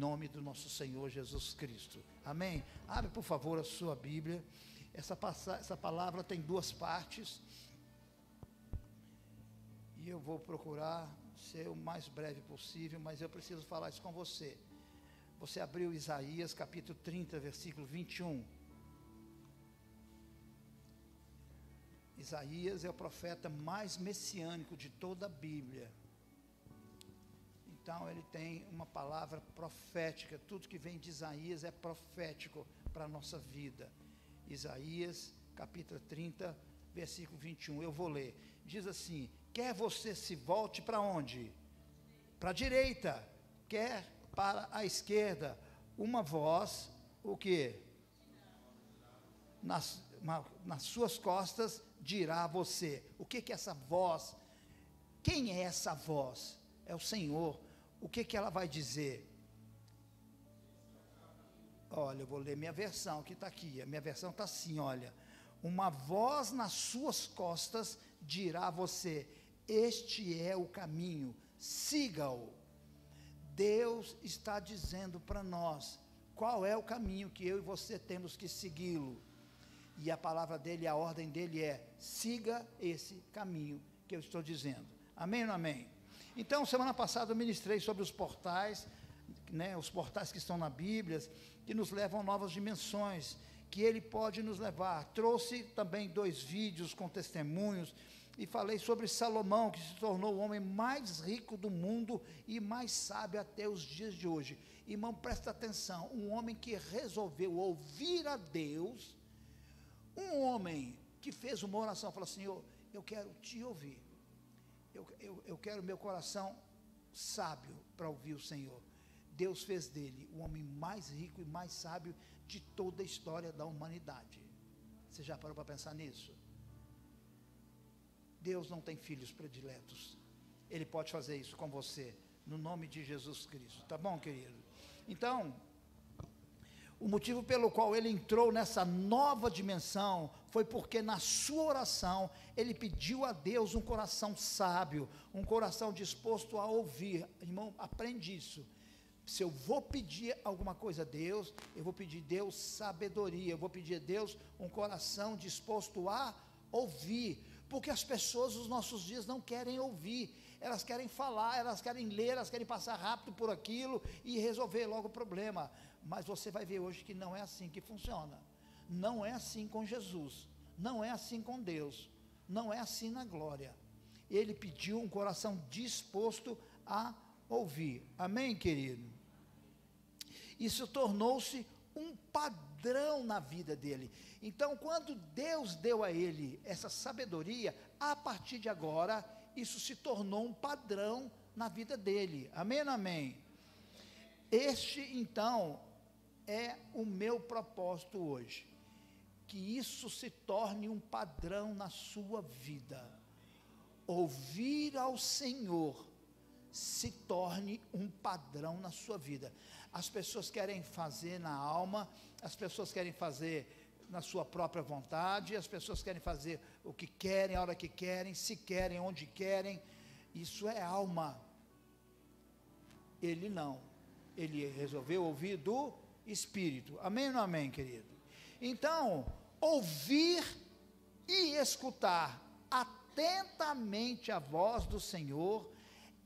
nome do nosso Senhor Jesus Cristo. Amém? Abre, por favor, a sua Bíblia. Essa palavra tem duas partes, e eu vou procurar ser o mais breve possível, mas eu preciso falar isso com você. Você abriu Isaías capítulo 30, versículo 21. Isaías é o profeta mais messiânico de toda a Bíblia. Então ele tem uma palavra profética. Tudo que vem de Isaías é profético para a nossa vida. Isaías capítulo 30, versículo 21, eu vou ler. Diz assim: quer você se volte para onde? Para a direita, quer para a esquerda, uma voz, o que? Nas suas costas dirá a você. O que é essa voz? Quem é essa voz? É o Senhor. O que ela vai dizer? Olha, eu vou ler minha versão, que está aqui. A minha versão está assim, olha. Uma voz nas suas costas dirá a você: este é o caminho, siga-o. Deus está dizendo para nós qual é o caminho que eu e você temos que segui-lo. E a palavra dele, a ordem dele é: siga esse caminho que eu estou dizendo. Amém ou não amém? Então, semana passada eu ministrei sobre os portais, os portais que estão na Bíblia, que nos levam a novas dimensões, que ele pode nos levar. Trouxe também 2 vídeos com testemunhos, e falei sobre Salomão, que se tornou o homem mais rico do mundo e mais sábio até os dias de hoje. Irmão, presta atenção, um homem que resolveu ouvir a Deus, um homem que fez uma oração, falou: Senhor, eu quero te ouvir, eu quero meu coração sábio para ouvir o Senhor. Deus fez dele o homem mais rico e mais sábio de toda a história da humanidade. Você já parou para pensar nisso? Deus não tem filhos prediletos. Ele pode fazer isso com você, no nome de Jesus Cristo. Tá bom, querido? Então, o motivo pelo qual ele entrou nessa nova dimensão foi porque na sua oração ele pediu a Deus um coração sábio, um coração disposto a ouvir. Irmão, aprende isso. Se eu vou pedir alguma coisa a Deus, eu vou pedir a Deus sabedoria, eu vou pedir a Deus um coração disposto a ouvir, porque as pessoas nos nossos dias não querem ouvir, elas querem falar, elas querem ler, elas querem passar rápido por aquilo e resolver logo o problema. Mas você vai ver hoje que não é assim que funciona. Não é assim com Jesus, não é assim com Deus, não é assim na glória. Ele pediu um coração disposto a ouvir. Amém, querido? Isso tornou-se um padrão na vida dele. Então, quando Deus deu a ele essa sabedoria, a partir de agora, isso se tornou um padrão na vida dele. Amém ou não amém? Este, então, é o meu propósito hoje, que isso se torne um padrão na sua vida. Ouvir ao Senhor se torne um padrão na sua vida. As pessoas querem fazer na alma, as pessoas querem fazer na sua própria vontade, as pessoas querem fazer o que querem, a hora que querem, se querem, onde querem. Isso é alma. Ele não. Ele resolveu ouvir do Espírito. Amém ou não amém, querido? Então, ouvir e escutar atentamente a voz do Senhor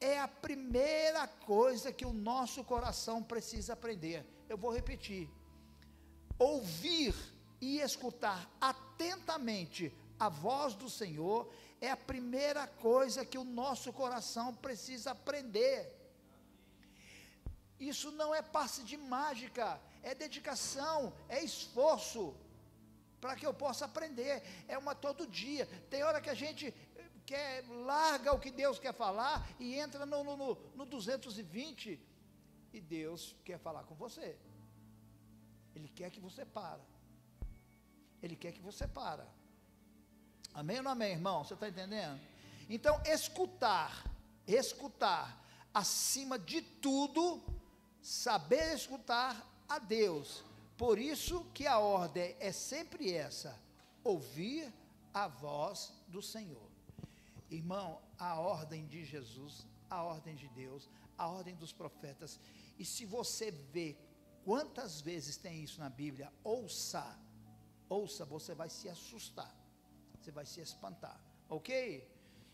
é a primeira coisa que o nosso coração precisa aprender. Eu vou repetir: ouvir e escutar atentamente a voz do Senhor é a primeira coisa que o nosso coração precisa aprender. Isso não é passe de mágica, é dedicação, é esforço, para que eu possa aprender. É uma todo dia. Tem hora que a gente larga o que Deus quer falar e entra no 220, e Deus quer falar com você. Ele quer que você para. Ele quer que você para. Amém ou não amém, irmão? Você está entendendo? Então, escutar, acima de tudo, saber escutar a Deus. Por isso que a ordem é sempre essa: ouvir a voz do Senhor. Irmão, a ordem de Jesus, a ordem de Deus, a ordem dos profetas, E se você vê quantas vezes tem isso na Bíblia, ouça, você vai se assustar, você vai se espantar, ok?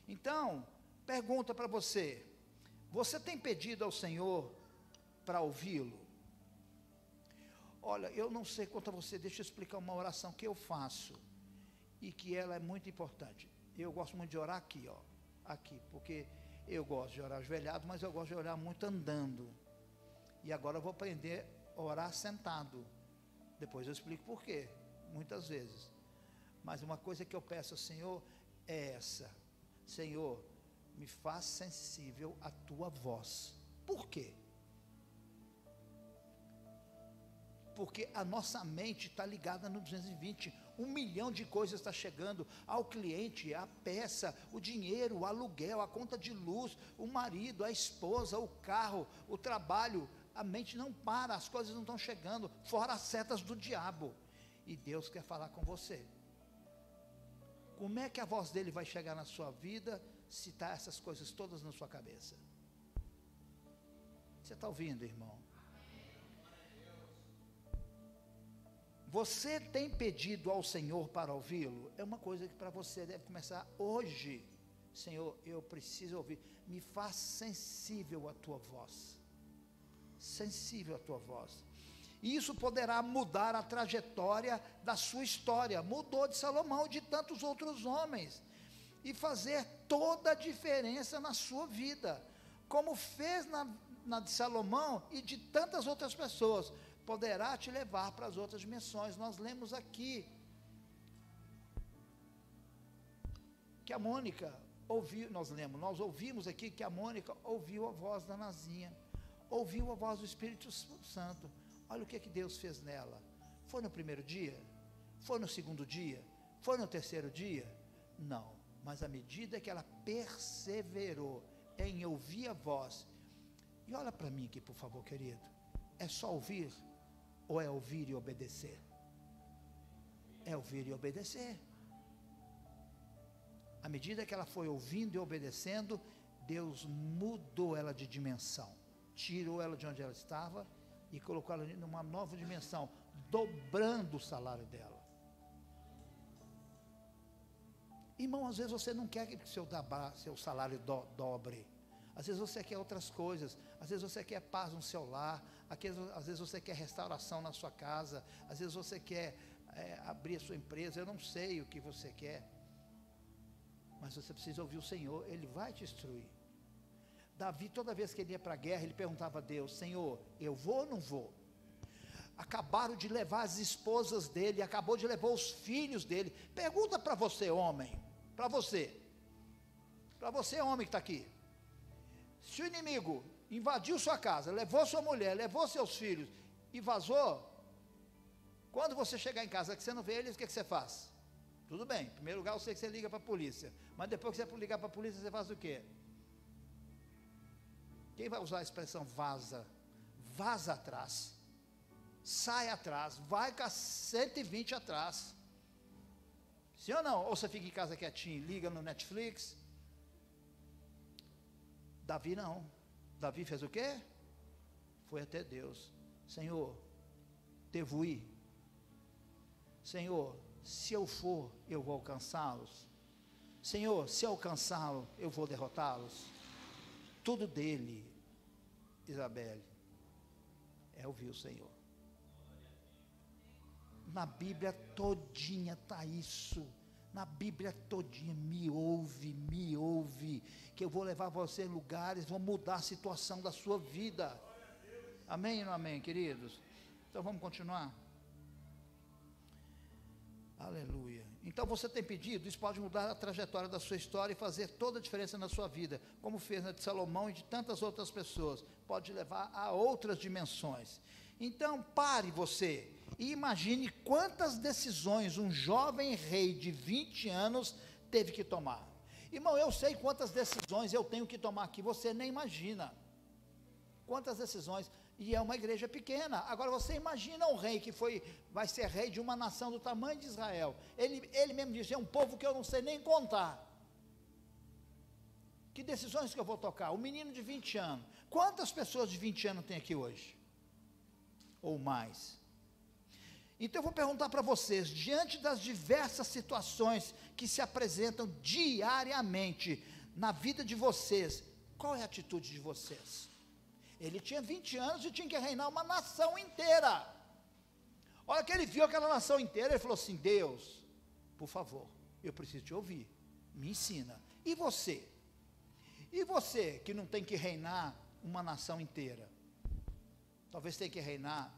Então, pergunta para você: você tem pedido ao Senhor para ouvi-lo? Olha, eu não sei quanto a você, deixa eu explicar uma oração que eu faço, e que ela é muito importante. Eu gosto muito de orar aqui, ó, aqui, porque eu gosto de orar ajoelhado, mas eu gosto de orar muito andando, e agora eu vou aprender a orar sentado, depois eu explico por quê, muitas vezes, mas uma coisa que eu peço ao Senhor é essa: Senhor, me faz sensível à tua voz. Por quê? Porque a nossa mente está ligada no 220, 1 milhão de coisas está chegando ao cliente, a peça, o dinheiro, o aluguel, a conta de luz, o marido, a esposa, o carro, o trabalho. A mente não para, as coisas não estão chegando, fora as setas do diabo, e Deus quer falar com você. Como é que a voz dele vai chegar na sua vida, se está essas coisas todas na sua cabeça? Você está ouvindo, irmão? Você tem pedido ao Senhor para ouvi-lo? É uma coisa que para você deve começar hoje. Senhor, eu preciso ouvir, me faz sensível à tua voz, sensível à tua voz. E isso poderá mudar a trajetória da sua história. Mudou de Salomão e de tantos outros homens, e fazer toda a diferença na sua vida, como fez na de Salomão e de tantas outras pessoas. Poderá te levar para as outras dimensões. Nós lemos aqui que a Mônica ouviu, nós ouvimos aqui que a Mônica ouviu a voz da Nazinha, ouviu a voz do Espírito Santo. Olha o que Deus fez nela. Foi no primeiro dia? Foi no segundo dia? Foi no terceiro dia? Não, mas à medida que ela perseverou em ouvir a voz. E olha para mim aqui, por favor, querido, é só ouvir? Ou é ouvir e obedecer? É ouvir e obedecer. À medida que ela foi ouvindo e obedecendo, Deus mudou ela de dimensão, tirou ela de onde ela estava e colocou ela numa nova dimensão, dobrando o salário dela. Irmão, às vezes você não quer que seu salário dobre. Às vezes você quer outras coisas, às vezes você quer paz no seu lar, às vezes você quer restauração na sua casa, às vezes você quer abrir a sua empresa. Eu não sei o que você quer, mas você precisa ouvir o Senhor, Ele vai te instruir. Davi, toda vez que ele ia para a guerra, ele perguntava a Deus: Senhor, eu vou ou não vou? Acabaram de levar as esposas dele, acabou de levar os filhos dele. Pergunta para você, homem, para você homem que está aqui, se o inimigo invadiu sua casa, levou sua mulher, levou seus filhos e vazou, quando você chegar em casa que você não vê eles, o que você faz? Tudo bem, em primeiro lugar eu sei que você liga para a polícia, mas depois que você ligar para a polícia, você faz o quê? Quem vai usar a expressão vaza? Vaza atrás, sai atrás, vai com a 120 atrás, sim ou não? Ou você fica em casa quietinho, liga no Netflix? Davi não. Davi fez o quê? Foi até Deus. Senhor, devo ir? Senhor, se eu for, eu vou alcançá-los? Senhor, se eu alcançá-lo, eu vou derrotá-los? Tudo dele, Isabelle, é ouvir o Senhor. Na Bíblia todinha está isso. Na Bíblia todinha, me ouve, que eu vou levar você em lugares, vou mudar a situação da sua vida. Amém ou não amém, queridos? Então vamos continuar. Aleluia. Então você tem pedido, isso pode mudar a trajetória da sua história e fazer toda a diferença na sua vida, como fez na de Salomão e de tantas outras pessoas. Pode levar a outras dimensões. Então pare você e imagine quantas decisões um jovem rei de 20 anos teve que tomar. Irmão, eu sei quantas decisões eu tenho que tomar aqui, você nem imagina. Quantas decisões, e é uma igreja pequena. Agora você imagina um rei que vai ser rei de uma nação do tamanho de Israel. Ele mesmo disse, é um povo que eu não sei nem contar. Que decisões que eu vou tocar? Um menino de 20 anos, Quantas pessoas de 20 anos tem aqui hoje? Ou mais? Então eu vou perguntar para vocês, diante das diversas situações que se apresentam diariamente na vida de vocês, qual é a atitude de vocês? Ele tinha 20 anos e tinha que reinar uma nação inteira. Olha que ele viu aquela nação inteira, ele falou assim: Deus, por favor, eu preciso te ouvir, me ensina. E você? E você que não tem que reinar uma nação inteira? Talvez tenha que reinar,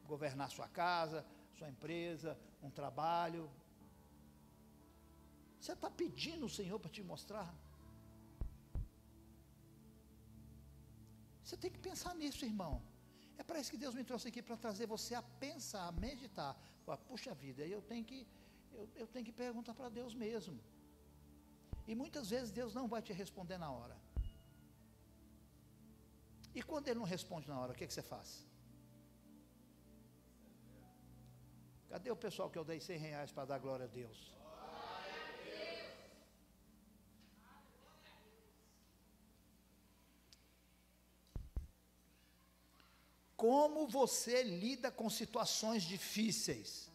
governar sua casa, sua empresa, um trabalho. Você está pedindo o Senhor para te mostrar? Você tem que pensar nisso, irmão. É para isso que Deus me trouxe aqui, para trazer você a pensar, a meditar. Puxa vida, eu tenho que perguntar para Deus mesmo. E muitas vezes Deus não vai te responder na hora. E quando Ele não responde na hora, o que você faz? Cadê o pessoal que eu dei R$100 para dar glória a Deus? Como você lida com situações difíceis?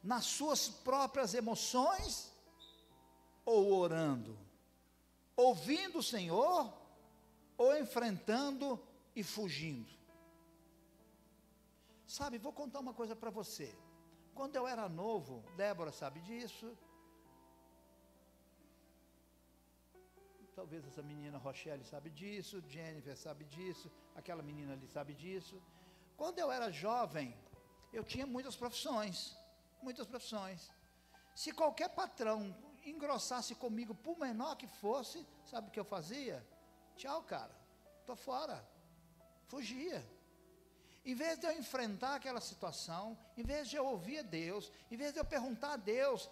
Nas suas próprias emoções? Ou orando? Ouvindo o Senhor? Ou enfrentando e fugindo? Sabe, vou contar uma coisa para você. Quando eu era novo, Débora sabe disso. Talvez essa menina Rochelle sabe disso, Jennifer sabe disso, aquela menina ali sabe disso. Quando eu era jovem, eu tinha muitas profissões. Se qualquer patrão engrossasse comigo, por menor que fosse, sabe o que eu fazia? Tchau, cara, estou fora. Fugia. Em vez de eu enfrentar aquela situação, em vez de eu ouvir a Deus, em vez de eu perguntar a Deus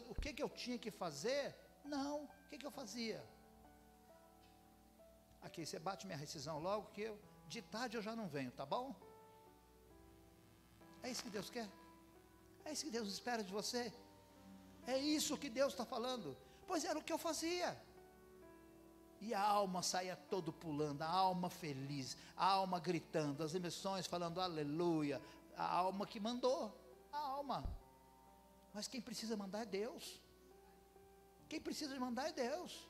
o que eu tinha que fazer, não, o que eu fazia? Aqui, você bate minha rescisão logo, que de tarde eu já não venho, tá bom? É isso que Deus quer? É isso que Deus espera de você? É isso que Deus está falando? Pois era o que eu fazia. E a alma saía todo pulando, a alma feliz, a alma gritando, as emoções falando aleluia, a alma que mandou, a alma. Mas quem precisa mandar é Deus. Quem precisa de mandar é Deus.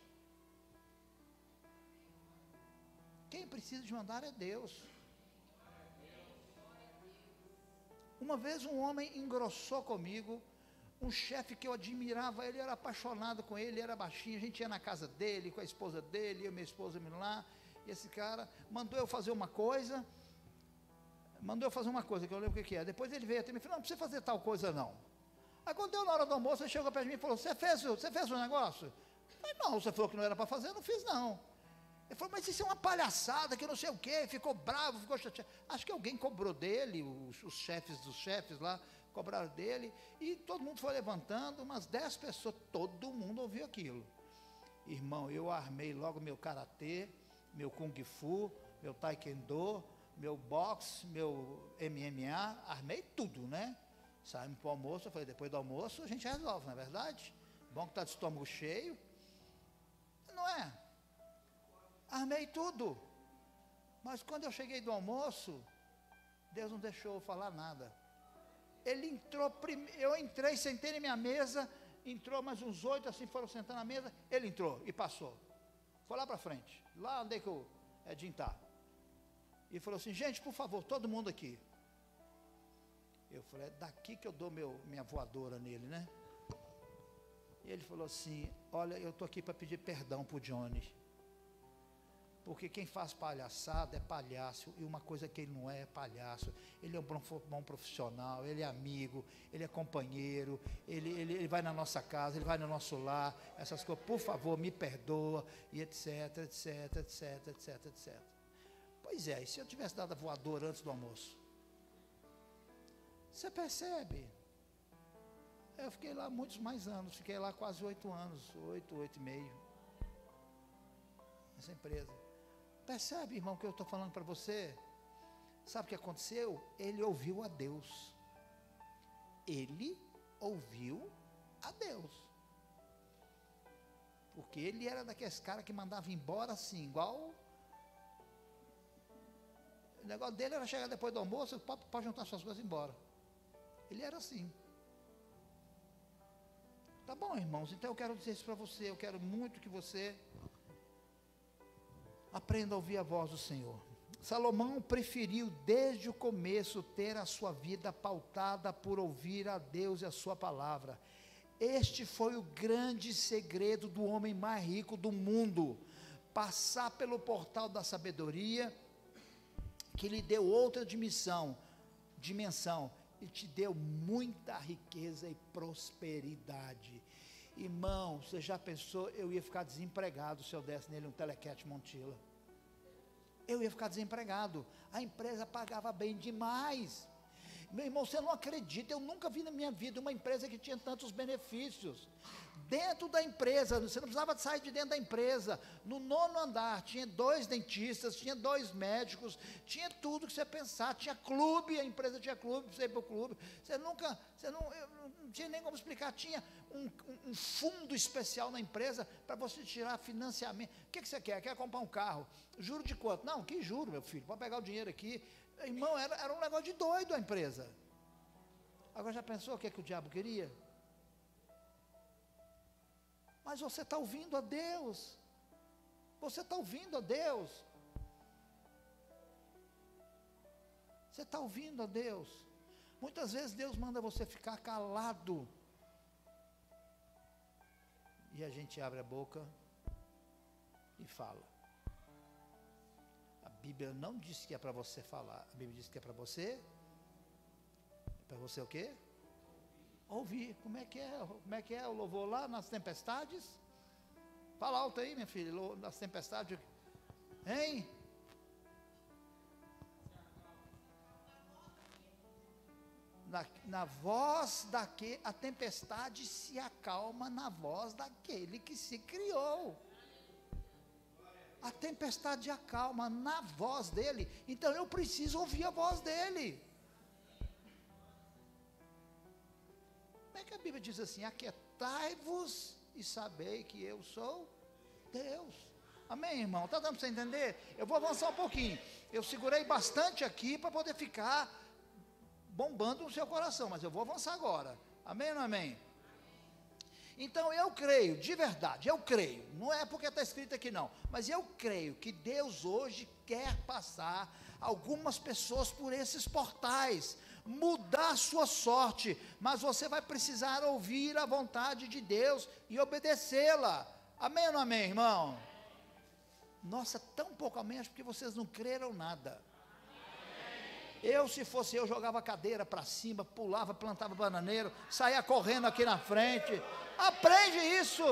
Quem precisa de mandar é Deus. Uma vez um homem engrossou comigo, um chefe que eu admirava, ele era apaixonado com ele, era baixinho, a gente ia na casa dele, com a esposa dele, eu e minha esposa indo lá, e esse cara mandou eu fazer uma coisa, que eu lembro o que é, depois ele veio até mim e falou: não precisa fazer tal coisa não. Aí quando deu na hora do almoço, ele chegou perto de mim e falou: você fez o negócio? Eu falei: não, você falou que não era para fazer, eu não fiz não. Ele falou: mas isso é uma palhaçada, que não sei o quê, ficou bravo, ficou chateado. Acho que alguém cobrou dele, os chefes dos chefes lá, cobraram dele, e todo mundo foi levantando, umas 10 pessoas, todo mundo ouviu aquilo. Irmão, eu armei logo meu karatê, meu kung fu, meu taekwondo, meu boxe, meu MMA, armei tudo, né? Saímos para o almoço, eu falei: depois do almoço a gente resolve, não é verdade? Bom que está de estômago cheio, não é? Armei tudo, mas quando eu cheguei do almoço, Deus não deixou eu falar nada. Ele entrou, eu entrei, sentei na minha mesa, entrou mais uns 8 assim, foram sentar na mesa, ele entrou e passou, foi lá para frente, lá onde é que o Edinho está, e falou assim: gente, por favor, todo mundo aqui. Eu falei: é daqui que eu dou minha voadora nele, né? E ele falou assim: olha, eu estou aqui para pedir perdão para o Johnny, porque quem faz palhaçada é palhaço, e uma coisa que ele não é palhaço. Ele é um bom profissional, ele é amigo, ele é companheiro, ele vai na nossa casa, ele vai no nosso lar, essas coisas, por favor, me perdoa, e etc, etc, etc, etc, etc. Pois é, e se eu tivesse dado a voadora antes do almoço? Você percebe? Eu fiquei lá muitos mais anos, fiquei lá quase 8 anos, 8,5, nessa empresa. Percebe, irmão, o que eu estou falando para você? Sabe o que aconteceu? Ele ouviu a Deus. Ele ouviu a Deus. Porque ele era daqueles caras que mandava embora assim, igual O negócio dele era chegar depois do almoço, para juntar suas coisas e ir embora. Ele era assim. Tá bom, irmãos, então eu quero dizer isso para você, eu quero muito que você aprenda a ouvir a voz do Senhor. Salomão preferiu desde o começo ter a sua vida pautada por ouvir a Deus e a sua palavra. Este foi o grande segredo do homem mais rico do mundo, passar pelo portal da sabedoria, que lhe deu outra dimensão, e te deu muita riqueza e prosperidade. Irmão, você já pensou, eu ia ficar desempregado se eu desse nele um telequete Montila? Eu ia ficar desempregado, a empresa pagava bem demais. Meu irmão, você não acredita, eu nunca vi na minha vida uma empresa que tinha tantos benefícios. Dentro da empresa, você não precisava sair de dentro da empresa, no 9º andar, tinha 2 dentistas, tinha 2 médicos, tinha tudo que você pensar, tinha clube, a empresa tinha clube, você ia para o clube, eu não tinha nem como explicar, tinha um fundo especial na empresa, para você tirar financiamento. O que você quer? Quer comprar um carro? Juro de quanto? Não, que juro, meu filho, pode pegar o dinheiro aqui. Irmão, era um negócio de doido a empresa. Agora já pensou o que o diabo queria? Mas você está ouvindo a Deus, você está ouvindo a Deus, você está ouvindo a Deus. Muitas vezes Deus manda você ficar calado, e a gente abre a boca e fala. A Bíblia não diz que é para você falar, a Bíblia diz que é para você o quê? Ouvir. Como é que é o louvor lá nas tempestades? Fala alto aí, minha filha, nas tempestades, hein? Na voz daquele, a tempestade se acalma na voz daquele que se criou. A tempestade acalma na voz dele, então eu preciso ouvir a voz dele. Como é que a Bíblia diz assim? Aquietai-vos e sabei que eu sou Deus. Amém, irmão? Está dando para você entender? Eu vou avançar um pouquinho. Eu segurei bastante aqui para poder ficar bombando no seu coração, mas eu vou avançar agora. Amém ou não amém? Então eu creio, de verdade, eu creio, não é porque está escrito aqui não, mas eu creio que Deus hoje quer passar algumas pessoas por esses portais, mudar a sua sorte, mas você vai precisar ouvir a vontade de Deus e obedecê-la. Amém ou não amém, irmão? Nossa, tão pouco amém, acho que vocês não creram nada. Se fosse eu, jogava a cadeira para cima, pulava, plantava bananeiro, saía correndo aqui na frente. Aprende isso.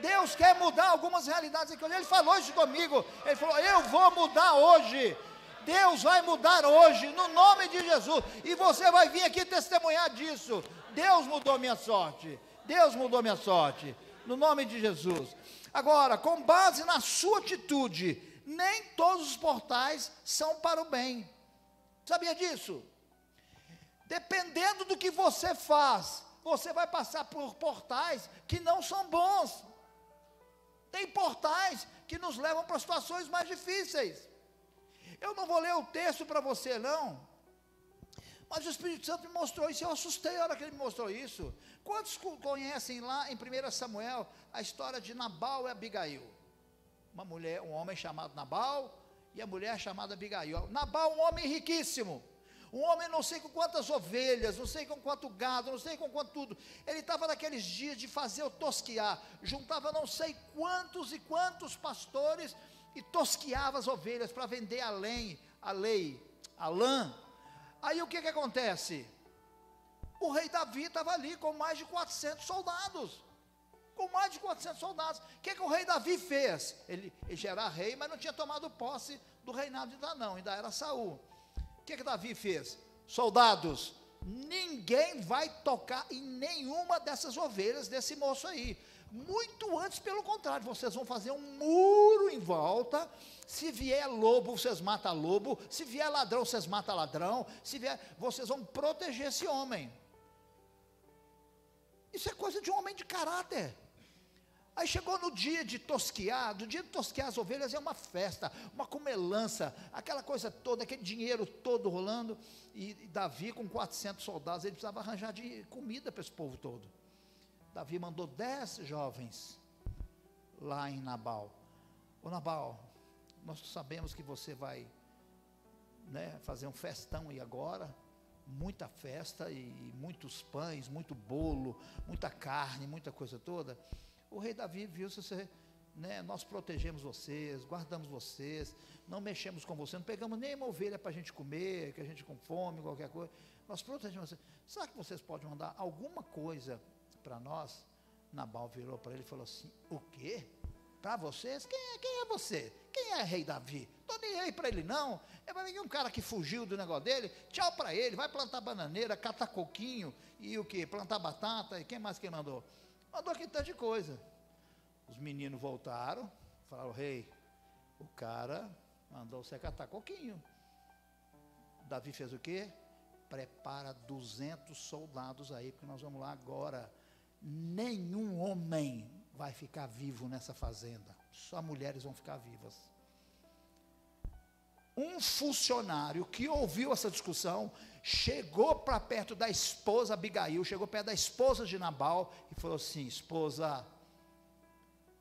Deus quer mudar algumas realidades aqui. Ele falou isso comigo, ele falou, eu vou mudar hoje. Deus vai mudar hoje, no nome de Jesus, e você vai vir aqui testemunhar disso. Deus mudou minha sorte, Deus mudou minha sorte, no nome de Jesus. Agora, com base na sua atitude, nem todos os portais são para o bem. Sabia disso? Dependendo do que você faz, você vai passar por portais que não são bons. Tem portais que nos levam para situações mais difíceis. Eu não vou ler o texto para você não, mas o Espírito Santo me mostrou isso, eu assustei a hora que ele me mostrou isso. Quantos conhecem lá em 1 Samuel, a história de Nabal e Abigail? Um homem chamado Nabal, e a mulher chamada Abigail. Nabal, um homem riquíssimo, um homem não sei com quantas ovelhas, não sei com quanto gado, não sei com quanto tudo. Ele estava naqueles dias de fazer o tosquiar, juntava não sei quantos e quantos pastores, e tosquiava as ovelhas para vender a lã. Aí o que acontece? O rei Davi estava ali com mais de 400 soldados. Com mais de 400 soldados. O que o rei Davi fez? Ele já era rei, mas não tinha tomado posse do reinado ainda não, ainda era Saul. O que Davi fez? Soldados, ninguém vai tocar em nenhuma dessas ovelhas desse moço aí. Muito antes, pelo contrário, vocês vão fazer um muro em volta. Se vier lobo, vocês matam lobo. Se vier ladrão, vocês matam ladrão. Vocês vão proteger esse homem. Isso é coisa de um homem de caráter. Aí chegou no dia de tosquear, do dia de tosquear as ovelhas é uma festa, uma comelança, aquela coisa toda, aquele dinheiro todo rolando, e Davi com 400 soldados, ele precisava arranjar de comida para esse povo todo. Davi mandou 10 jovens lá em Nabal. Ô Nabal, nós sabemos que você vai, né, fazer um festão aí agora, muita festa e muitos pães, muito bolo, muita carne, muita coisa toda. O rei Davi viu, se você, né, nós protegemos vocês, guardamos vocês, não mexemos com você, não pegamos nem uma ovelha para a gente comer, que a gente com fome, qualquer coisa, nós protegemos vocês. Será que vocês podem mandar alguma coisa para nós? Nabal virou para ele e falou assim: o quê? Para vocês? Quem é você? Quem é rei Davi? Estou nem aí para ele não. É um cara que fugiu do negócio dele. Tchau para ele, vai plantar bananeira, catar coquinho e o que? Plantar batata. E quem mais que mandou? Mandou aquele tanto de coisa. Os meninos voltaram, falaram: rei, o cara mandou você catar coquinho. Davi fez o quê? Prepara 200 soldados aí, porque nós vamos lá agora. Nenhum homem vai ficar vivo nessa fazenda, só mulheres vão ficar vivas. Um funcionário que ouviu essa discussão, chegou para perto da esposa Abigail, chegou perto da esposa de Nabal, e falou assim: esposa,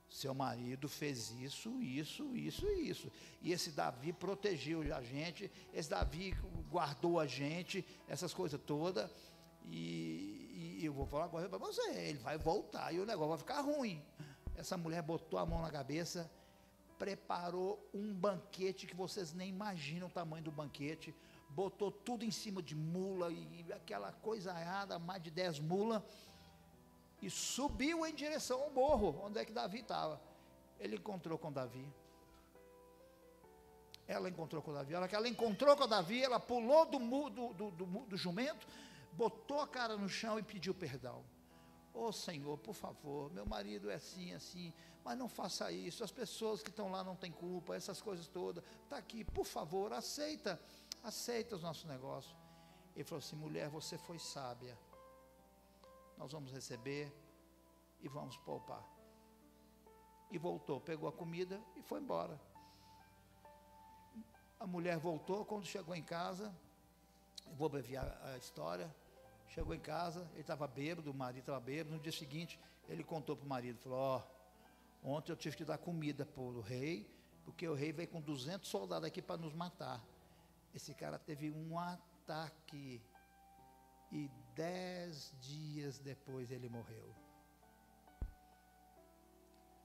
seu marido fez isso, isso, isso e isso, e esse Davi protegeu a gente, esse Davi guardou a gente, essas coisas todas, e eu vou falar agora para você, ele vai voltar e o negócio vai ficar ruim. Essa mulher botou a mão na cabeça, preparou um banquete que vocês nem imaginam o tamanho do banquete, botou tudo em cima de mula, e aquela coisa arada, mais de 10 mulas, e subiu em direção ao morro, onde é que Davi estava. Ele encontrou com Davi, ela encontrou com Davi, a hora que ela encontrou com Davi, ela pulou do jumento, botou a cara no chão e pediu perdão. Ô Senhor, por favor, meu marido é assim, assim, mas não faça isso, as pessoas que estão lá não têm culpa, essas coisas todas, está aqui, por favor, aceita os nossos negócios. Ele falou assim: mulher, você foi sábia, nós vamos receber e vamos poupar. E voltou, pegou a comida e foi embora. A mulher voltou, quando chegou em casa, eu vou abreviar a história, chegou em casa, ele estava bêbado, o marido estava bêbado. No dia seguinte, ele contou para o marido, falou: ó, ontem eu tive que dar comida para o rei, porque o rei veio com 200 soldados aqui para nos matar. Esse cara teve um ataque, e 10 dias depois ele morreu.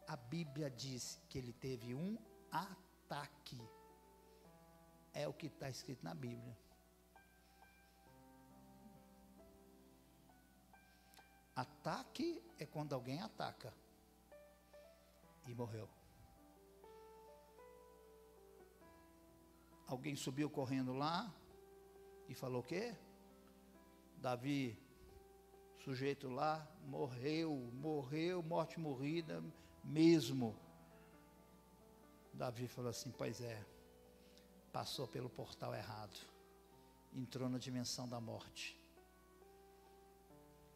A Bíblia diz que ele teve um ataque, é o que está escrito na Bíblia. Ataque é quando alguém ataca. E morreu. Alguém subiu correndo lá e falou o quê? Davi, sujeito lá, morreu, morte morrida mesmo. Davi falou assim: pois é, passou pelo portal errado, entrou na dimensão da morte.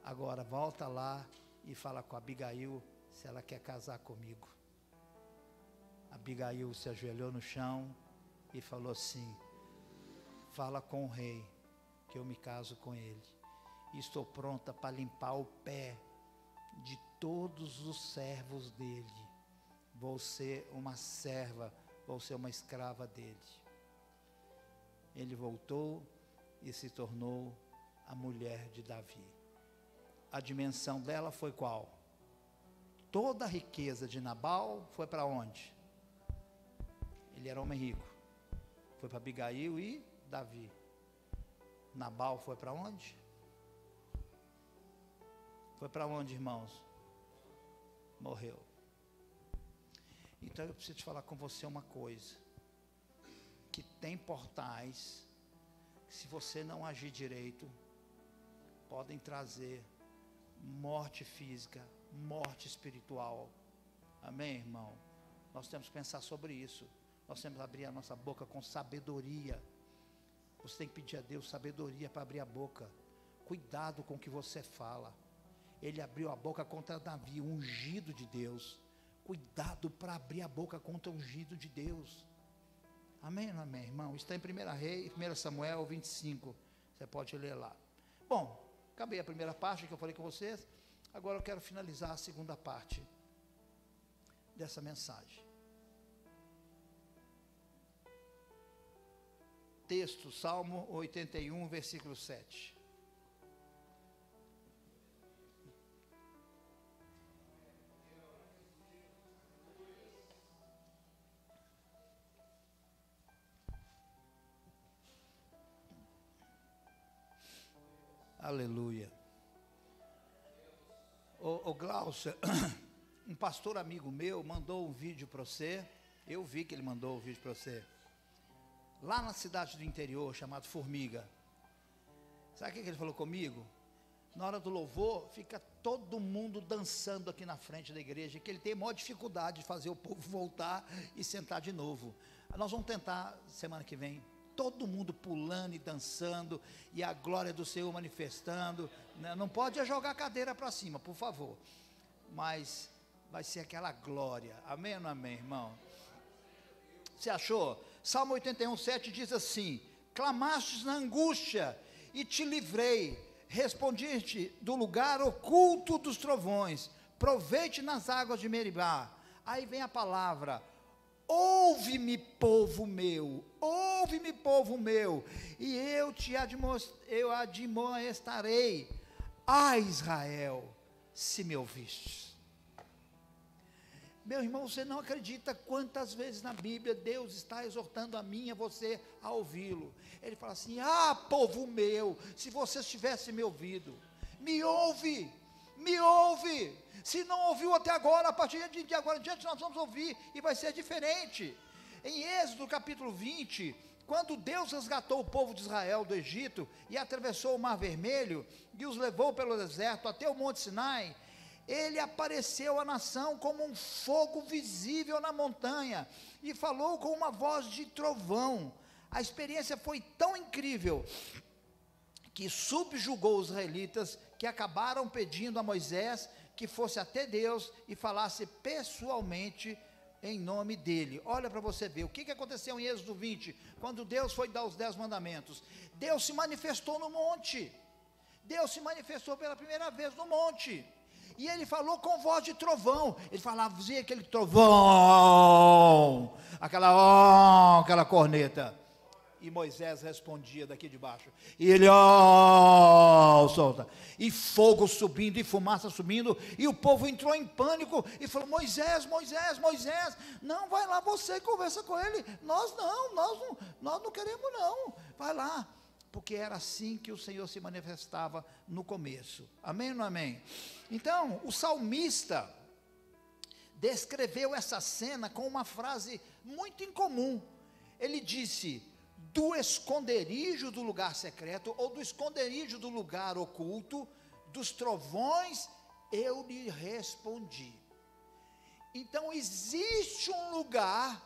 Agora volta lá e fala com a Abigail se ela quer casar comigo. Abigail se ajoelhou no chão e falou assim: fala com o rei que eu me caso com ele, e estou pronta para limpar o pé de todos os servos dele. Vou ser uma serva, vou ser uma escrava dele. Ele voltou e se tornou a mulher de Davi. A dimensão dela foi qual? Toda a riqueza de Nabal foi para onde? Ele era homem rico. Foi para Abigail e Davi. Nabal foi para onde? Foi para onde, irmãos? Morreu. Então eu preciso te falar com você uma coisa, que tem portais, que se você não agir direito, podem trazer morte física, morte espiritual. Amém, irmão? Nós temos que pensar sobre isso. Nós temos que abrir a nossa boca com sabedoria. Você tem que pedir a Deus sabedoria para abrir a boca. Cuidado com o que você fala. Ele abriu a boca contra Davi, ungido de Deus. cuidado para abrir a boca contra o ungido de Deus. Amém, amém, irmão? Está em 1 Samuel 25, você pode ler lá. Bom, acabei a primeira parte que eu falei com vocês, agora eu quero finalizar a segunda parte dessa mensagem. Texto, Salmo 81, versículo 7. Aleluia. Ô Glaucia, um pastor amigo meu mandou um vídeo para você. Eu vi que ele mandou um vídeo para você. Lá na cidade do interior, chamado Formiga. Sabe o que ele falou comigo? Na hora do louvor, fica todo mundo dançando aqui na frente da igreja, que ele tem maior dificuldade de fazer o povo voltar e sentar de novo. Nós vamos tentar semana que vem. Todo mundo pulando e dançando, e a glória do Senhor manifestando. Não pode jogar a cadeira para cima, por favor, mas vai ser aquela glória. Amém ou não amém, irmão? Você achou? Salmo 81, 7 diz assim: clamastes na angústia e te livrei, respondi-te do lugar oculto dos trovões, provei-te nas águas de Meribá. Aí vem a palavra: ouve-me, povo meu, e eu te admoestarei, a Israel, se me ouvistes. Meu irmão, você não acredita quantas vezes na Bíblia Deus está exortando a mim e a você a ouvi-lo. Ele fala assim: povo meu, se vocês tivessem me ouvido, me ouve. Se não ouviu até agora, a partir de agora em diante nós vamos ouvir, e vai ser diferente. Em Êxodo capítulo 20, quando Deus resgatou o povo de Israel do Egito, e atravessou o Mar Vermelho, e os levou pelo deserto até o Monte Sinai, ele apareceu à nação como um fogo visível na montanha, e falou com uma voz de trovão. A experiência foi tão incrível, que subjugou os israelitas, que acabaram pedindo a Moisés que fosse até Deus e falasse pessoalmente em nome dele. Olha para você ver, o que aconteceu em Êxodo 20, quando Deus foi dar os 10 mandamentos. Deus se manifestou no monte, Deus se manifestou pela primeira vez no monte, e ele falou com voz de trovão. Ele falava, dizia aquele trovão, aquela corneta, e Moisés respondia daqui de baixo, e ele solta, e fogo subindo, e fumaça subindo, e o povo entrou em pânico, e falou: Moisés, não, vai lá você, conversa com ele, nós não queremos não, vai lá, porque era assim que o Senhor se manifestava no começo. Amém ou não amém? Então, o salmista descreveu essa cena com uma frase muito incomum. Ele disse: do esconderijo do lugar secreto, ou do esconderijo do lugar oculto, dos trovões, eu lhe respondi. Então, existe um lugar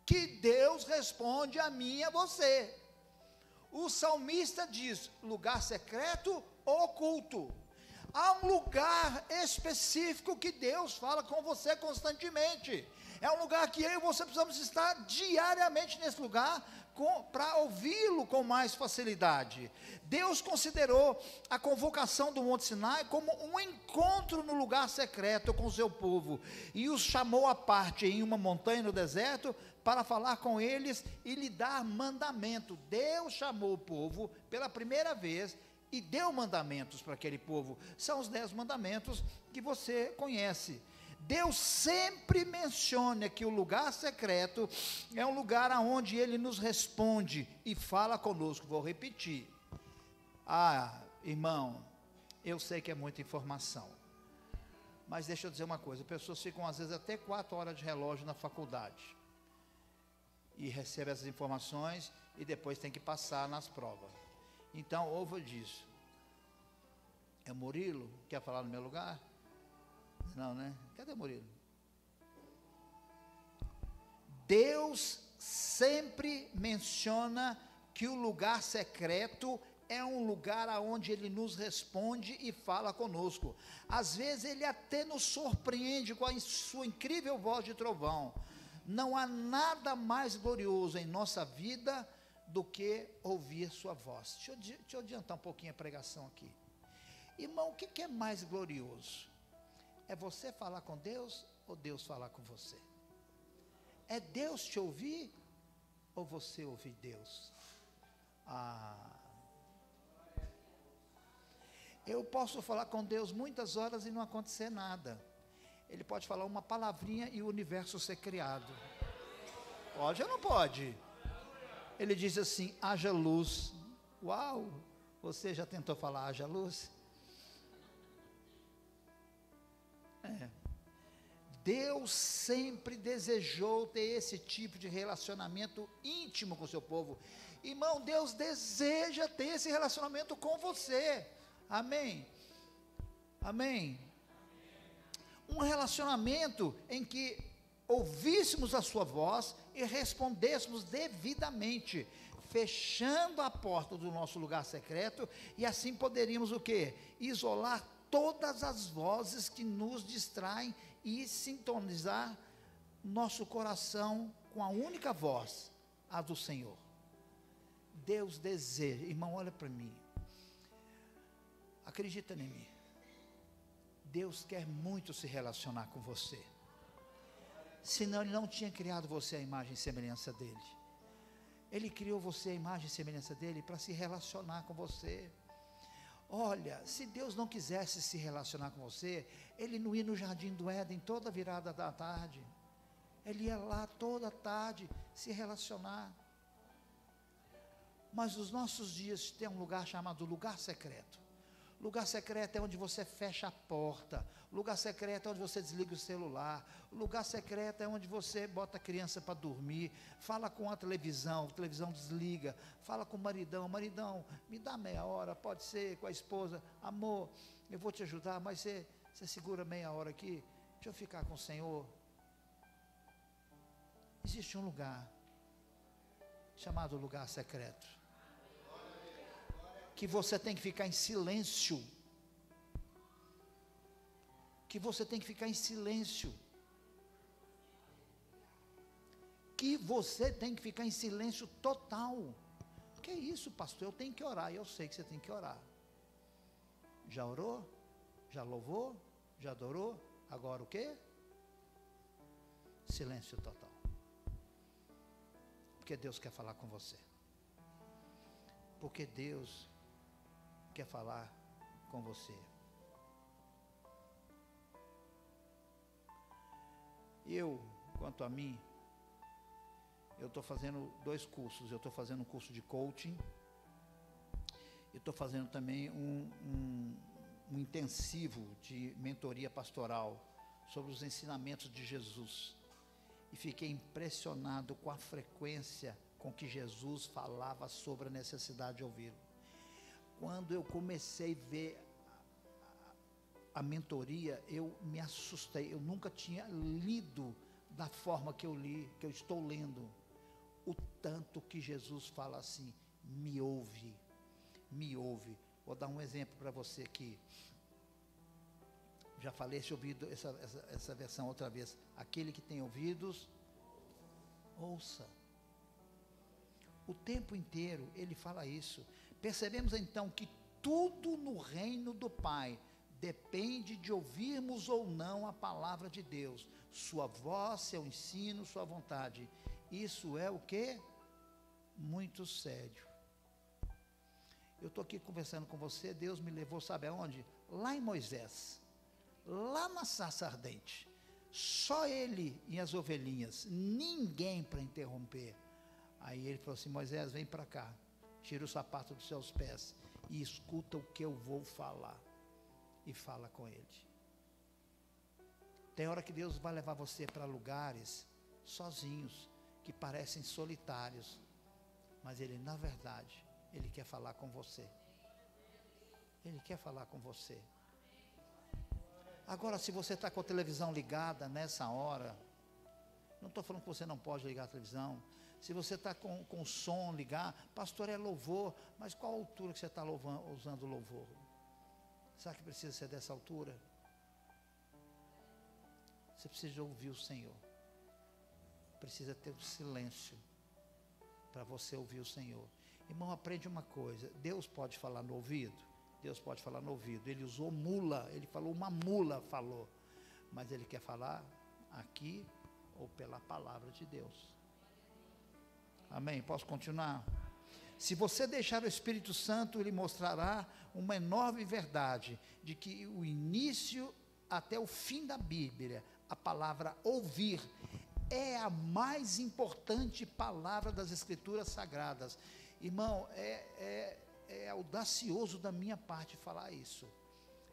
que Deus responde a mim e a você. O salmista diz: lugar secreto ou oculto. Há um lugar específico que Deus fala com você constantemente. É um lugar que eu e você precisamos estar diariamente nesse lugar, para ouvi-lo com mais facilidade. Deus considerou a convocação do Monte Sinai como um encontro no lugar secreto com o seu povo, e os chamou à parte em uma montanha no deserto, para falar com eles e lhe dar mandamento. Deus chamou o povo pela primeira vez e deu mandamentos para aquele povo. São os 10 mandamentos que você conhece. Deus sempre menciona que o lugar secreto é um lugar onde Ele nos responde e fala conosco. Vou repetir. Irmão, eu sei que é muita informação, mas deixa eu dizer uma coisa: pessoas ficam às vezes até 4 horas de relógio na faculdade, e recebem essas informações, e depois tem que passar nas provas. Então, ouva disso. É Murilo? Quer falar no meu lugar? Não, né? Cadê Murilo? Deus sempre menciona que o lugar secreto é um lugar onde Ele nos responde e fala conosco. Às vezes Ele até nos surpreende com a sua incrível voz de trovão. Não há nada mais glorioso em nossa vida do que ouvir sua voz. Deixa eu adiantar um pouquinho a pregação aqui. Irmão, o que é mais glorioso? É você falar com Deus ou Deus falar com você? É Deus te ouvir ou você ouvir Deus? Eu posso falar com Deus muitas horas e não acontecer nada. Ele pode falar uma palavrinha e o universo ser criado. Pode ou não pode? Ele diz assim: haja luz. Uau! Você já tentou falar haja luz? Deus sempre desejou ter esse tipo de relacionamento íntimo com o seu povo. Irmão, Deus deseja ter esse relacionamento com você. Amém? Amém? Um relacionamento em que ouvíssemos a sua voz e respondêssemos devidamente, fechando a porta do nosso lugar secreto, e assim poderíamos o quê? Isolar todas as vozes que nos distraem e sintonizar nosso coração com a única voz, a do Senhor. Deus deseja, irmão, olha para mim, acredita em mim, Deus quer muito se relacionar com você, senão Ele não tinha criado você à imagem e semelhança dEle. Ele criou você à imagem e semelhança dEle para se relacionar com você. Olha, se Deus não quisesse se relacionar com você, Ele não ia no jardim do Éden toda virada da tarde, Ele ia lá toda tarde se relacionar. Mas os nossos dias tem um lugar chamado lugar secreto. Lugar secreto é onde você fecha a porta. Lugar secreto é onde você desliga o celular. Lugar secreto é onde você bota a criança para dormir. Fala com a televisão desliga. Fala com o maridão, me dá meia hora, pode ser com a esposa. Amor, eu vou te ajudar, mas você segura meia hora aqui. Deixa eu ficar com o Senhor. Existe um lugar chamado lugar secreto, que você tem que ficar em silêncio, que você tem que ficar em silêncio, que você tem que ficar em silêncio total. Que é isso, pastor? Eu tenho que orar. Eu sei que você tem que orar. Já orou? Já louvou? Já adorou? Agora o quê? Silêncio total. Porque Deus quer falar com você. Porque Deus quer falar com você. Eu, quanto a mim, eu estou fazendo 2 cursos. Eu estou fazendo um curso de coaching. Eu estou fazendo também um intensivo de mentoria pastoral sobre os ensinamentos de Jesus. E fiquei impressionado com a frequência com que Jesus falava sobre a necessidade de ouvi-lo. Quando eu comecei a ver a mentoria, eu me assustei. Eu nunca tinha lido da forma que eu li, que eu estou lendo. O tanto que Jesus fala assim: me ouve, me ouve. Vou dar um exemplo para você aqui. Já falei esse ouvido, essa versão outra vez. Aquele que tem ouvidos, ouça. O tempo inteiro ele fala isso. Percebemos então que tudo no reino do Pai depende de ouvirmos ou não a palavra de Deus, sua voz, seu ensino, sua vontade. Isso é o que? Muito sério. Eu estou aqui conversando com você, Deus me levou, sabe aonde? Lá em Moisés, lá na sarça ardente, só ele e as ovelhinhas, ninguém para interromper. Aí ele falou assim: Moisés, vem para cá, tira o sapato dos seus pés e escuta o que eu vou falar. E fala com ele. Tem hora que Deus vai levar você para lugares sozinhos, que parecem solitários, mas Ele, na verdade, Ele quer falar com você. Ele quer falar com você. Agora, se você está com a televisão ligada nessa hora, não estou falando que você não pode ligar a televisão. Se você está com o som ligar, pastor, é louvor, mas qual a altura que você está usando o louvor? Será que precisa ser dessa altura? Você precisa ouvir o Senhor. Precisa ter um silêncio para você ouvir o Senhor. Irmão, aprende uma coisa, Deus pode falar no ouvido, Deus pode falar no ouvido. Ele usou mula, ele falou, uma mula falou, mas ele quer falar aqui ou pela palavra de Deus. Amém? Posso continuar? Se você deixar o Espírito Santo, ele mostrará uma enorme verdade, de que o início até o fim da Bíblia, a palavra ouvir, é a mais importante palavra das Escrituras Sagradas. Irmão, é audacioso da minha parte falar isso,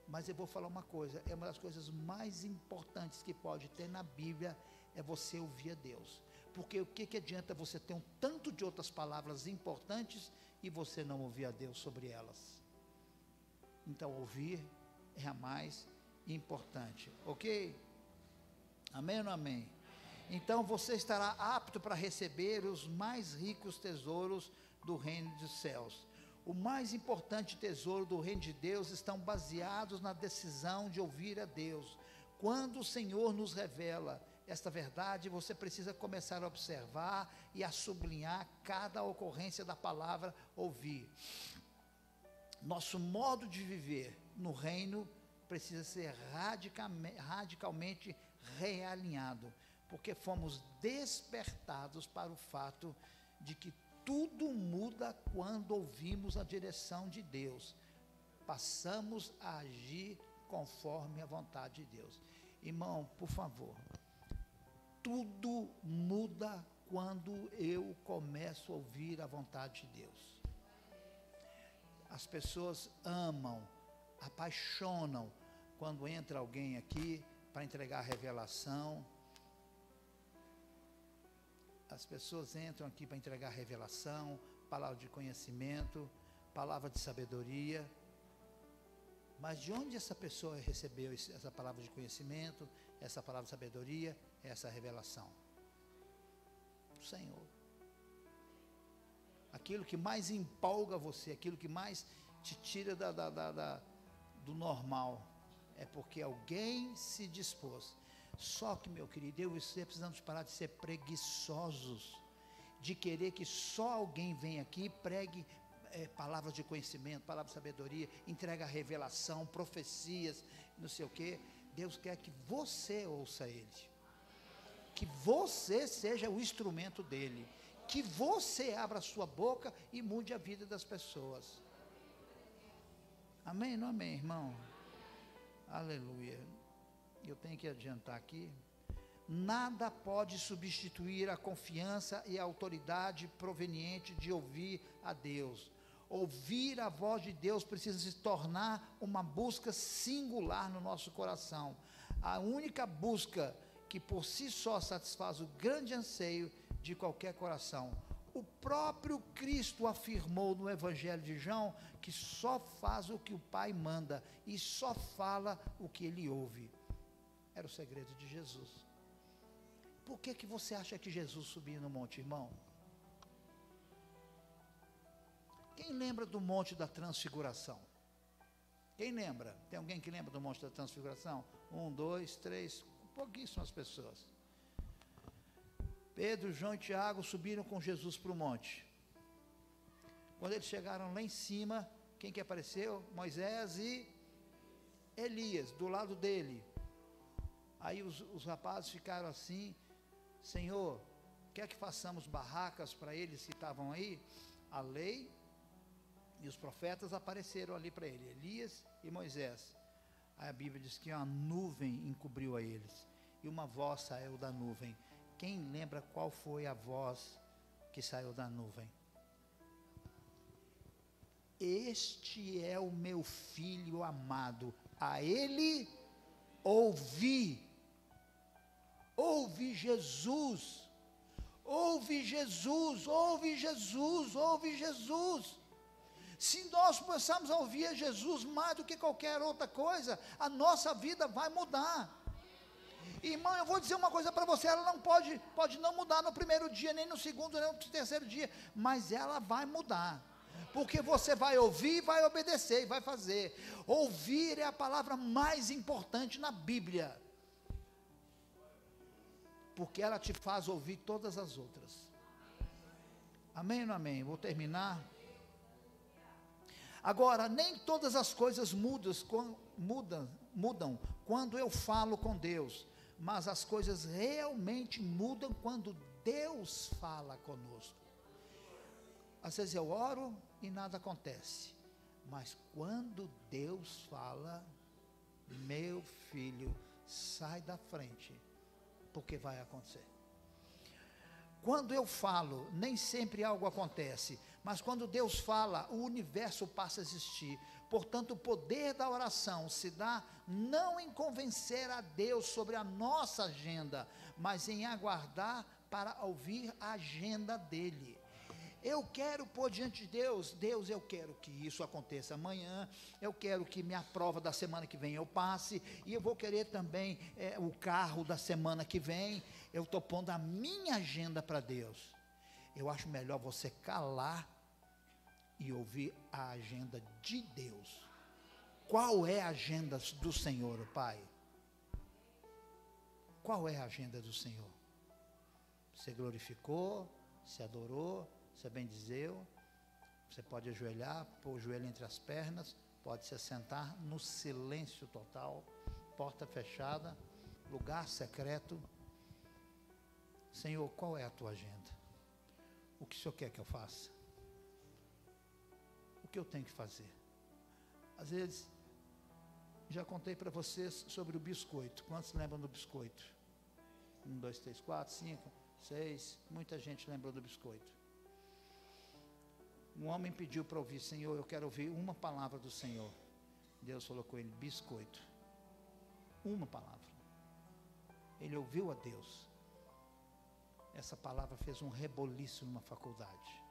mas eu vou falar uma coisa, é uma das coisas mais importantes que pode ter na Bíblia, é você ouvir a Deus. Porque o que adianta você ter um tanto de outras palavras importantes e você não ouvir a Deus sobre elas? Então ouvir é a mais importante, ok? Amém ou não amém? Então você estará apto para receber os mais ricos tesouros do reino dos céus. O mais importante tesouro do reino de Deus estão baseados na decisão de ouvir a Deus. Quando o Senhor nos revela esta verdade, você precisa começar a observar e a sublinhar cada ocorrência da palavra ouvir. Nosso modo de viver no reino precisa ser radicalmente realinhado, porque fomos despertados para o fato de que tudo muda quando ouvimos a direção de Deus. Passamos a agir conforme a vontade de Deus. Irmão, por favor, tudo muda quando eu começo a ouvir a vontade de Deus. As pessoas amam, apaixonam quando entra alguém aqui para entregar a revelação. As pessoas entram aqui para entregar revelação, palavra de conhecimento, palavra de sabedoria. Mas de onde essa pessoa recebeu essa palavra de conhecimento, essa palavra de sabedoria, essa revelação? Do Senhor. Aquilo que mais empolga você, aquilo que mais te tira do normal, é porque alguém se dispôs. Só que, meu querido, eu e você precisamos parar de ser preguiçosos, de querer que só alguém venha aqui e pregue palavras de conhecimento, palavras de sabedoria, entrega revelação, profecias, não sei o que. Deus quer que você ouça Ele, que você seja o instrumento dEle, que você abra a sua boca e mude a vida das pessoas. Amém? Não amém, irmão? Aleluia. Eu tenho que adiantar aqui. Nada pode substituir a confiança e a autoridade proveniente de ouvir a Deus. Ouvir a voz de Deus precisa se tornar uma busca singular no nosso coração. A única busca que por si só satisfaz o grande anseio de qualquer coração. O próprio Cristo afirmou no Evangelho de João que só faz o que o Pai manda e só fala o que Ele ouve. Era o segredo de Jesus. Por que você acha que Jesus subia no monte, irmão? Quem lembra do monte da transfiguração? Quem lembra? Tem alguém que lembra do monte da transfiguração? 1, 2, 3, pouquíssimas pessoas. Pedro, João e Tiago subiram com Jesus para o monte. Quando eles chegaram lá em cima, quem que apareceu? Moisés e Elias, do lado dele. Aí os rapazes ficaram assim: Senhor, quer que façamos barracas para eles que estavam aí? A lei e os profetas apareceram ali para ele, Elias e Moisés. Aí a Bíblia diz que uma nuvem encobriu a eles, e uma voz saiu da nuvem. Quem lembra qual foi a voz que saiu da nuvem? Este é o meu filho amado, a ele ouvi. Ouve Jesus, ouve Jesus, ouve Jesus, ouve Jesus. Se nós começarmos a ouvir a Jesus mais do que qualquer outra coisa, a nossa vida vai mudar. Irmão, eu vou dizer uma coisa para você, ela não pode não mudar no primeiro dia, nem no segundo, nem no terceiro dia, mas ela vai mudar, porque você vai ouvir, vai obedecer e vai fazer. Ouvir é a palavra mais importante na Bíblia, porque ela te faz ouvir todas as outras. Amém ou não amém? Vou terminar. Agora, nem todas as coisas mudam quando eu falo com Deus, mas as coisas realmente mudam quando Deus fala conosco. Às vezes eu oro e nada acontece, mas quando Deus fala, meu filho, sai da frente, porque vai acontecer. Quando eu falo, nem sempre algo acontece, mas quando Deus fala, o universo passa a existir. Portanto, o poder da oração se dá não em convencer a Deus sobre a nossa agenda, mas em aguardar para ouvir a agenda dele. Eu quero pôr diante de Deus, Deus, eu quero que isso aconteça amanhã, eu quero que minha prova da semana que vem eu passe, e eu vou querer também o carro da semana que vem. Eu estou pondo a minha agenda para Deus. Eu acho melhor você calar e ouvir a agenda de Deus. Qual é a agenda do Senhor, Pai? Qual é a agenda do Senhor? Você glorificou, se adorou, você bendizeu, você pode ajoelhar, pôr o joelho entre as pernas, pode se assentar no silêncio total, porta fechada, lugar secreto. Senhor, qual é a tua agenda? O que o Senhor quer que eu faça? O que eu tenho que fazer? Às vezes, já contei para vocês sobre o biscoito. Quantos lembram do biscoito? 1, 2, 3, 4, 5, 6, muita gente lembrou do biscoito. Um homem pediu para ouvir, Senhor, eu quero ouvir uma palavra do Senhor. Deus falou com ele, biscoito. Uma palavra. Ele ouviu a Deus. Essa palavra fez um reboliço numa faculdade.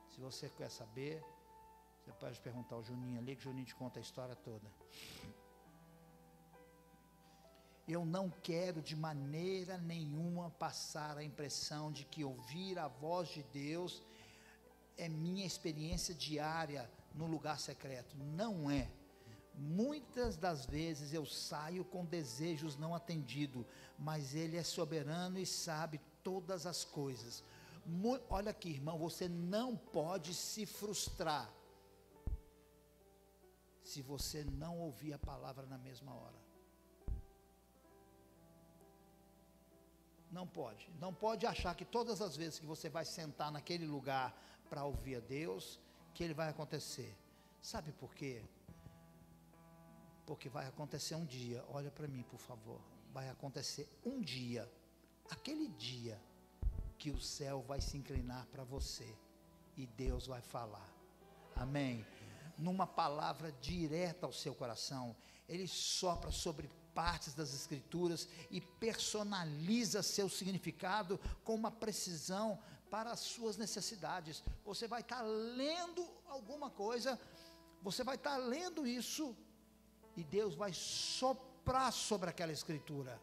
Se você quer saber, você pode perguntar ao Juninho ali, que o Juninho te conta a história toda. Eu não quero de maneira nenhuma passar a impressão de que ouvir a voz de Deus é minha experiência diária no lugar secreto. Não é. Muitas das vezes eu saio com desejos não atendidos, mas Ele é soberano e sabe todas as coisas. Olha aqui, irmão, você não pode se frustrar se você não ouvir a palavra na mesma hora. Não pode. Não pode achar que todas as vezes que você vai sentar naquele lugar para ouvir a Deus, que ele vai acontecer. Sabe por quê? Porque vai acontecer um dia. Olha para mim, por favor. Vai acontecer um dia. Aquele dia que o céu vai se inclinar para você e Deus vai falar. Amém? Numa palavra direta ao seu coração. Ele sopra sobre partes das escrituras e personaliza seu significado com uma precisão para as suas necessidades. Você vai estar lendo alguma coisa, você vai estar lendo isso e Deus vai soprar sobre aquela escritura.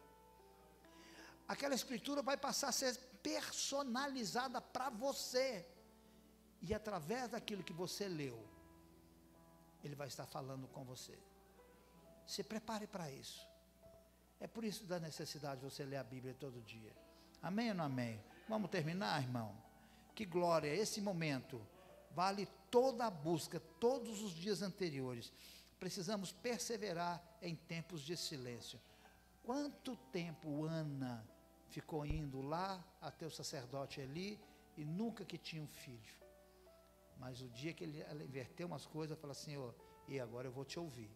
Aquela escritura vai passar a ser personalizada para você, e através daquilo que você leu, Ele vai estar falando com você. Se prepare para isso. É por isso da necessidade de você ler a Bíblia todo dia. Amém ou não amém? Vamos terminar, irmão? Que glória, esse momento vale toda a busca, todos os dias anteriores. Precisamos perseverar em tempos de silêncio. Quanto tempo Ana ficou indo lá até o sacerdote Eli e nunca que tinha um filho? Mas o dia que ela inverteu umas coisas, falou assim, Senhor, e agora eu vou te ouvir.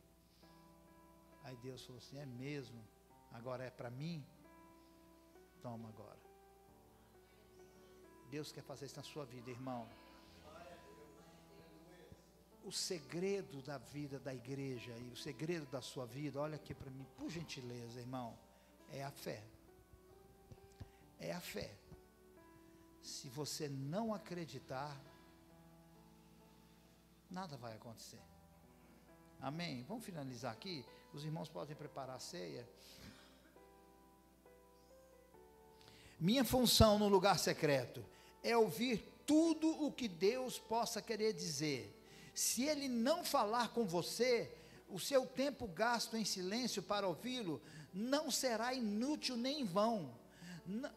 Aí Deus falou assim, é mesmo? Agora é para mim? Toma agora. Deus quer fazer isso na sua vida, irmão. O segredo da vida da igreja e o segredo da sua vida, olha aqui para mim, por gentileza, irmão, é a fé. É a fé. Se você não acreditar, nada vai acontecer. Amém? Vamos finalizar aqui. Os irmãos podem preparar a ceia. Minha função no lugar secreto é ouvir tudo o que Deus possa querer dizer. Se Ele não falar com você, o seu tempo gasto em silêncio para ouvi-lo não será inútil nem em vão.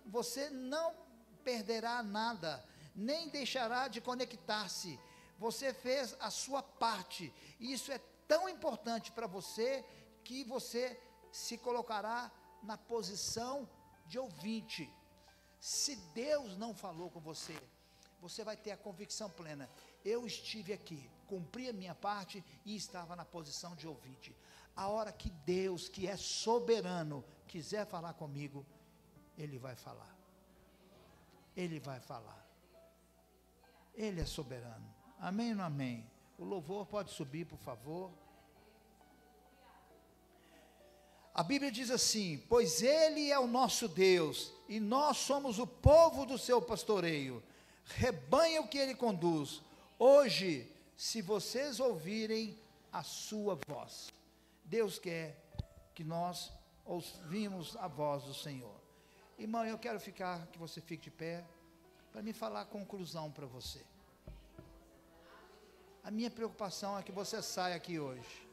Você não perderá nada, nem deixará de conectar-se. Você fez a sua parte, e isso é tão importante para você, que você se colocará na posição de ouvinte. Se Deus não falou com você, você vai ter a convicção plena: eu estive aqui, cumpri a minha parte e estava na posição de ouvinte. A hora que Deus, que é soberano, quiser falar comigo, Ele vai falar. Ele vai falar. Ele é soberano. Amém ou não amém? O louvor pode subir, por favor. A Bíblia diz assim: pois Ele é o nosso Deus, e nós somos o povo do seu pastoreio, rebanho que Ele conduz. Hoje, se vocês ouvirem a sua voz, Deus quer que nós ouvimos a voz do Senhor. Irmão, eu quero que você fique de pé, para me falar a conclusão para você. A minha preocupação é que você saia aqui hoje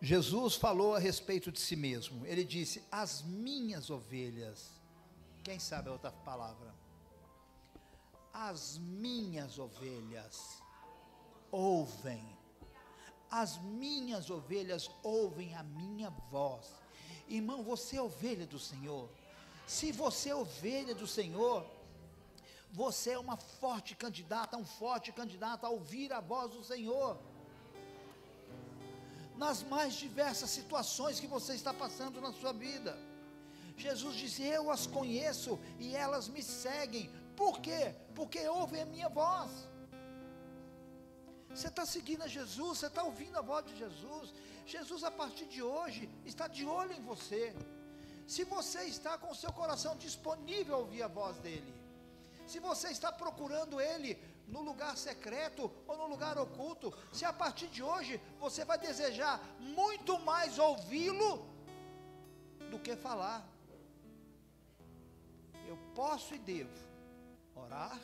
Jesus falou a respeito de si mesmo. Ele disse: as minhas ovelhas. Quem sabe a outra palavra? As minhas ovelhas ouvem. As minhas ovelhas ouvem a minha voz. Irmão, você é ovelha do Senhor. Se você é ovelha do Senhor, você é uma forte candidata, um forte candidato a ouvir a voz do Senhor. Nas mais diversas situações que você está passando na sua vida. Jesus disse: eu as conheço e elas me seguem. Por quê? Porque ouvem a minha voz. Você está seguindo a Jesus, você está ouvindo a voz de Jesus. Jesus, a partir de hoje, está de olho em você. Se você está com o seu coração disponível a ouvir a voz dEle, se você está procurando Ele no lugar secreto ou no lugar oculto, se a partir de hoje você vai desejar muito mais ouvi-lo do que falar. Eu posso e devo orar,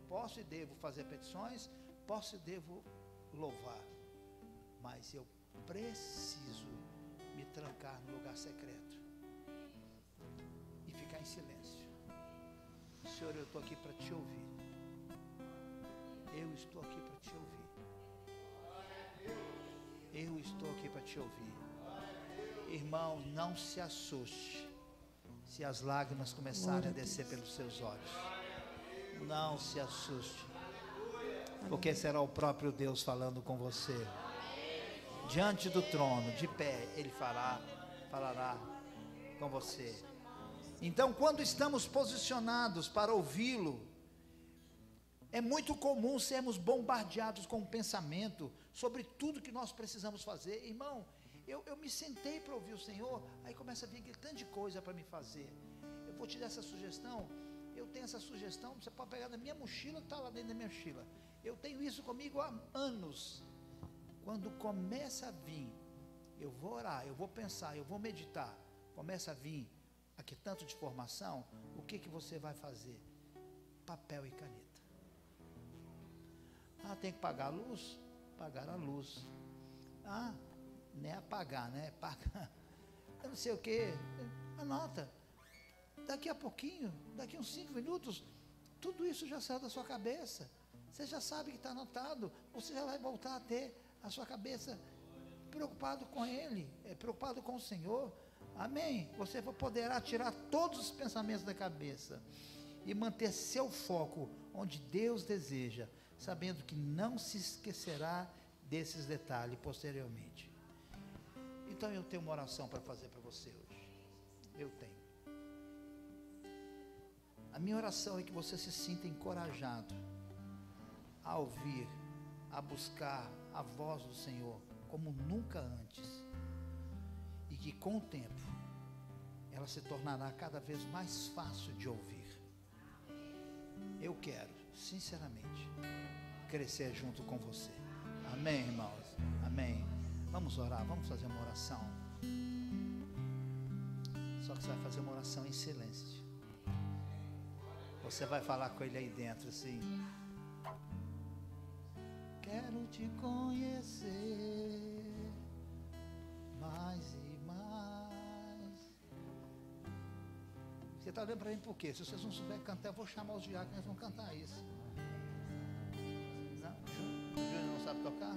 posso e devo fazer petições, posso e devo louvar, mas eu preciso me trancar no lugar secreto e ficar em silêncio. Senhor, eu estou aqui para te ouvir. Eu estou aqui para te ouvir. Eu estou aqui para te ouvir. Irmão, não se assuste se as lágrimas começarem a descer pelos seus olhos. Não se assuste, porque será o próprio Deus falando com você. Diante do trono, de pé, Ele falará com você. Então, quando estamos posicionados para ouvi-lo, é muito comum sermos bombardeados com um pensamento sobre tudo que nós precisamos fazer. Irmão, eu me sentei para ouvir o Senhor, aí começa a vir aquele tanto de coisa para me fazer. Eu vou te dar essa sugestão. Eu tenho essa sugestão, você pode pegar na minha mochila, está lá dentro da minha mochila. Eu tenho isso comigo há anos. Quando começa a vir, eu vou orar, eu vou pensar, eu vou meditar, começa a vir aqui tanto de informação, o que você vai fazer? Papel e caneta. Tem que pagar a luz? Pagar a luz. Não é apagar, né? Pagar. Eu não sei o que. Anota. Daqui a pouquinho, daqui uns 5 minutos, tudo isso já saiu da sua cabeça. Você já sabe que está anotado. Você já vai voltar a ter a sua cabeça preocupado com Ele, preocupado com o Senhor. Amém? Você poderá tirar todos os pensamentos da cabeça e manter seu foco onde Deus deseja, sabendo que não se esquecerá desses detalhes posteriormente. Então eu tenho uma oração para fazer para você hoje. Eu tenho. A minha oração é que você se sinta encorajado a ouvir, a buscar a voz do Senhor como nunca antes, e que com o tempo ela se tornará cada vez mais fácil de ouvir. Eu quero, sinceramente, crescer junto com você. Amém, irmãos? Amém. Vamos orar, vamos fazer uma oração. Só que você vai fazer uma oração em silêncio. Você vai falar com ele aí dentro assim: quero te conhecer mais e mais. Você está olhando para mim por quê? Se vocês não souberem cantar, eu vou chamar os diáconos, eles vão cantar isso. Não? O Júnior não sabe tocar?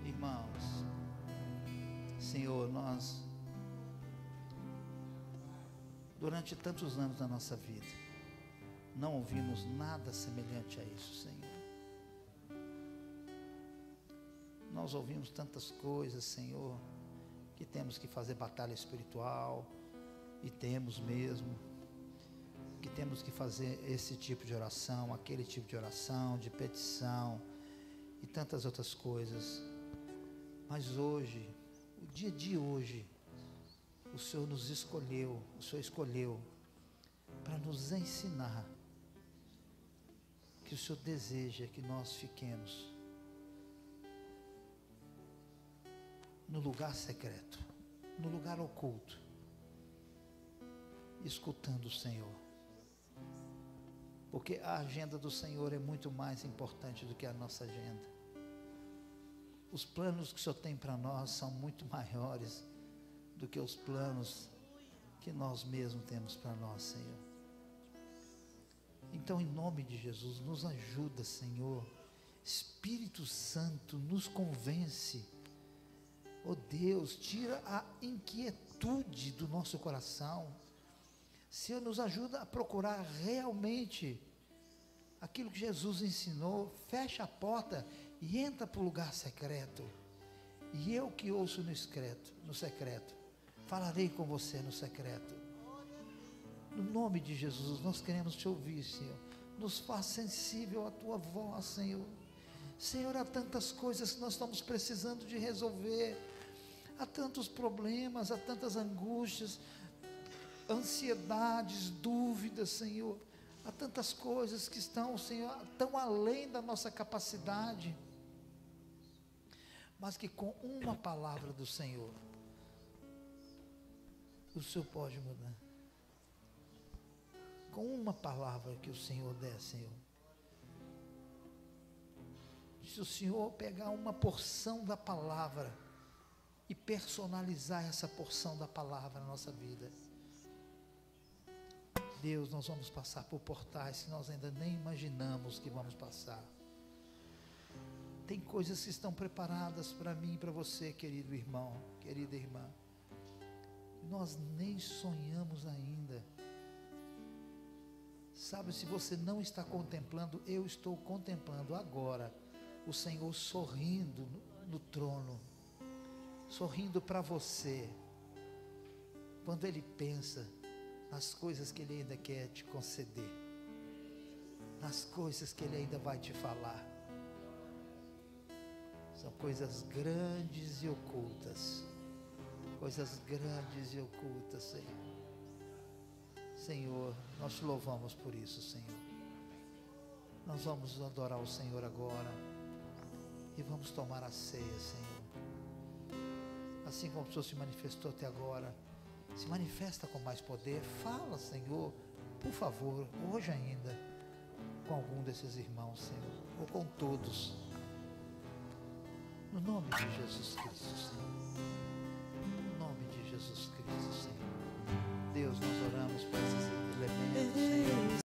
Irmãos, Senhor, nós, durante tantos anos da nossa vida, não ouvimos nada semelhante a isso, Senhor. Nós ouvimos tantas coisas, Senhor, que temos que fazer batalha espiritual, e temos mesmo, que temos que fazer esse tipo de oração, aquele tipo de oração, de petição, e tantas outras coisas. Mas hoje, o dia de hoje, o Senhor nos escolheu, o Senhor escolheu para nos ensinar que o Senhor deseja que nós fiquemos no lugar secreto, no lugar oculto, escutando o Senhor. Porque a agenda do Senhor é muito mais importante do que a nossa agenda. Os planos que o Senhor tem para nós são muito maiores do que os planos que nós mesmos temos para nós, Senhor. Então, em nome de Jesus, nos ajuda, Senhor. Espírito Santo, nos convence. Oh Deus, tira a inquietude do nosso coração. Senhor, nos ajuda a procurar realmente aquilo que Jesus ensinou. Fecha a porta e entra para o lugar secreto. E eu que ouço no secreto, falarei com você no secreto. No nome de Jesus, nós queremos te ouvir, Senhor. Nos faz sensível à tua voz, Senhor. Senhor, há tantas coisas que nós estamos precisando de resolver. Há tantos problemas, há tantas angústias, ansiedades, dúvidas, Senhor. Há tantas coisas que estão, Senhor, tão além da nossa capacidade. Mas que com uma palavra do Senhor, o Senhor pode mudar. Com uma palavra que o Senhor der, Senhor. Se o Senhor pegar uma porção da palavra e personalizar essa porção da palavra na nossa vida, Deus, nós vamos passar por portais que nós ainda nem imaginamos que vamos passar. Tem coisas que estão preparadas para mim e para você, querido irmão, querida irmã. Nós nem sonhamos ainda. Sabe, se você não está contemplando, eu estou contemplando agora o Senhor sorrindo no trono, sorrindo para você, quando Ele pensa nas coisas que Ele ainda quer te conceder, nas coisas que Ele ainda vai te falar. São coisas grandes e ocultas, coisas grandes e ocultas, Senhor. Senhor, nós te louvamos por isso, Senhor. Nós vamos adorar o Senhor agora e vamos tomar a ceia, Senhor. Assim como o Senhor se manifestou até agora, se manifesta com mais poder. Fala, Senhor, por favor, hoje ainda, com algum desses irmãos, Senhor, ou com todos, no nome de Jesus Cristo, Senhor. No nome de Jesus Cristo, Senhor. Deus, nós oramos por esses elementos, Senhor.